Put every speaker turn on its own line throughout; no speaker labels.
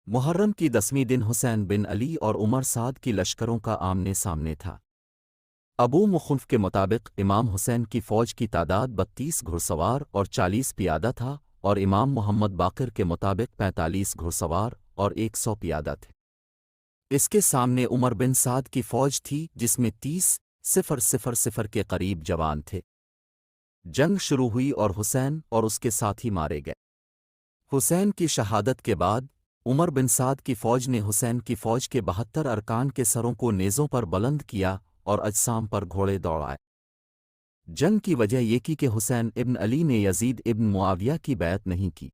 محرم کی 10ویں دن حسین بن علی اور عمر سعد کی لشکروں کا آمنے سامنے تھا۔ ابو مخنف کے مطابق امام حسین کی فوج کی تعداد 32 گھڑسوار اور 40 پیادہ تھا، اور امام محمد باقر کے مطابق 45 گھڑسوار اور 100 پیادہ تھے۔ اس کے سامنے عمر بن سعد کی فوج تھی جس میں 30,000 کے قریب جوان تھے۔ جنگ شروع ہوئی اور حسین اور اس کے ساتھی مارے گئے۔ حسین کی شہادت کے بعد عمر بن سعد کی فوج نے حسین کی فوج کے 72 ارکان کے سروں کو نیزوں پر بلند کیا اور اجسام پر گھوڑے دوڑائے۔ جنگ کی وجہ یہ کی کہ حسین ابن علی نے یزید ابن معاویہ کی بیعت نہیں کی۔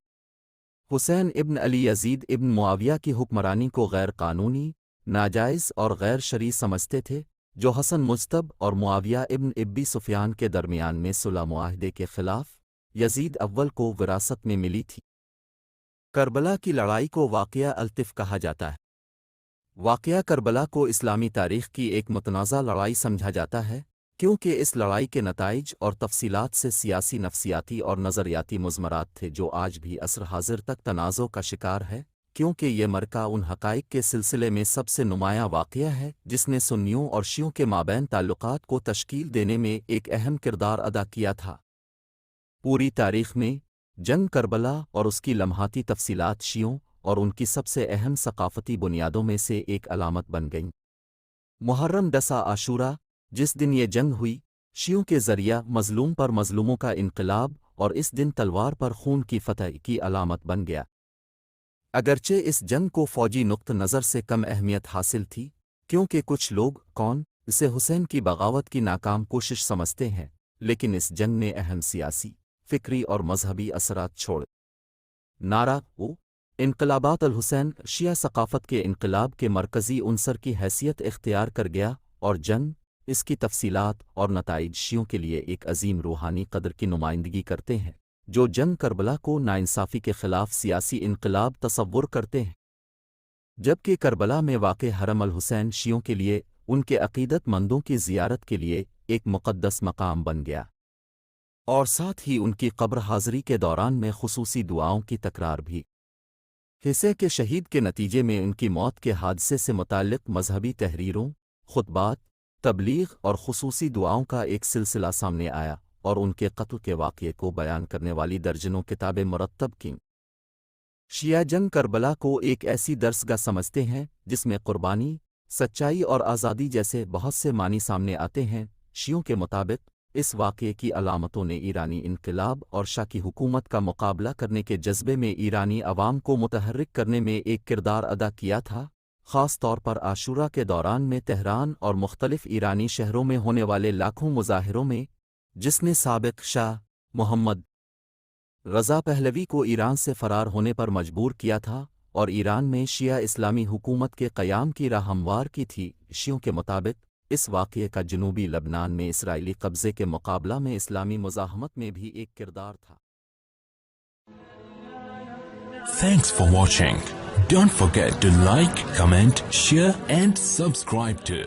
حسین ابن علی یزید ابن معاویہ کی حکمرانی کو غیر قانونی، ناجائز اور غیر شرعی سمجھتے تھے، جو حسن مجتب اور معاویہ ابن ابی سفیان کے درمیان میں صلح معاہدے کے خلاف یزید اول کو وراثت میں ملی تھی۔ کربلا کی لڑائی کو واقعہ الطف کہا جاتا ہے۔ واقعہ کربلا کو اسلامی تاریخ کی ایک متنازع لڑائی سمجھا جاتا ہے، کیونکہ اس لڑائی کے نتائج اور تفصیلات سے سیاسی، نفسیاتی اور نظریاتی مضمرات تھے جو آج بھی عصر حاضر تک تنازع کا شکار ہے، کیونکہ یہ مرکہ ان حقائق کے سلسلے میں سب سے نمایاں واقعہ ہے جس نے سنیوں اور شیعوں کے مابین تعلقات کو تشکیل دینے میں ایک اہم کردار ادا کیا تھا۔ پوری تاریخ میں جنگ کربلا اور اس کی لمحاتی تفصیلات شیعوں اور ان کی سب سے اہم ثقافتی بنیادوں میں سے ایک علامت بن گئیں۔ محرم 10 عاشورہ، جس دن یہ جنگ ہوئی، شیعوں کے ذریعہ مظلوم پر مظلوموں کا انقلاب اور اس دن تلوار پر خون کی فتح کی علامت بن گیا۔ اگرچہ اس جنگ کو فوجی نقطہ نظر سے کم اہمیت حاصل تھی، کیونکہ کچھ لوگ اسے حسین کی بغاوت کی ناکام کوشش سمجھتے ہیں، لیکن اس جنگ نے اہم سیاسی، فکری اور مذہبی اثرات چھوڑ۔ نعرہ انقلابات الحسین شیعہ ثقافت کے انقلاب کے مرکزی عنصر کی حیثیت اختیار کر گیا، اور جنگ، اس کی تفصیلات اور نتائج شیعوں کے لیے ایک عظیم روحانی قدر کی نمائندگی کرتے ہیں، جو جنگ کربلا کو ناانصافی کے خلاف سیاسی انقلاب تصور کرتے ہیں۔ جبکہ کربلا میں واقع حرم الحسین شیعوں کے لیے ان کے عقیدت مندوں کی زیارت کے لیے ایک مقدس مقام بن گیا، اور ساتھ ہی ان کی قبر حاضری کے دوران میں خصوصی دعاؤں کی تکرار بھی۔ حصے کے شہید کے نتیجے میں ان کی موت کے حادثے سے متعلق مذہبی تحریروں، خطبات، تبلیغ اور خصوصی دعاؤں کا ایک سلسلہ سامنے آیا، اور ان کے قتل کے واقعے کو بیان کرنے والی درجنوں کتابیں مرتب کیں۔ شیعہ جنگ کربلا کو ایک ایسی درسگاہ سمجھتے ہیں جس میں قربانی، سچائی اور آزادی جیسے بہت سے معنی سامنے آتے ہیں۔ شیعوں کے مطابق اس واقعے کی علامتوں نے ایرانی انقلاب اور شاہ کی حکومت کا مقابلہ کرنے کے جذبے میں ایرانی عوام کو متحرک کرنے میں ایک کردار ادا کیا تھا، خاص طور پر عاشورہ کے دوران میں تہران اور مختلف ایرانی شہروں میں ہونے والے لاکھوں مظاہروں میں، جس نے سابق شاہ محمد رضا پہلوی کو ایران سے فرار ہونے پر مجبور کیا تھا اور ایران میں شیعہ اسلامی حکومت کے قیام کی راہ ہموار کی تھی۔ شیعوں کے مطابق اس واقعے کا جنوبی لبنان میں اسرائیلی قبضے کے مقابلہ میں اسلامی مزاحمت میں بھی ایک کردار تھا۔
Thanks for watching. Don't forget to like, comment, share and subscribe to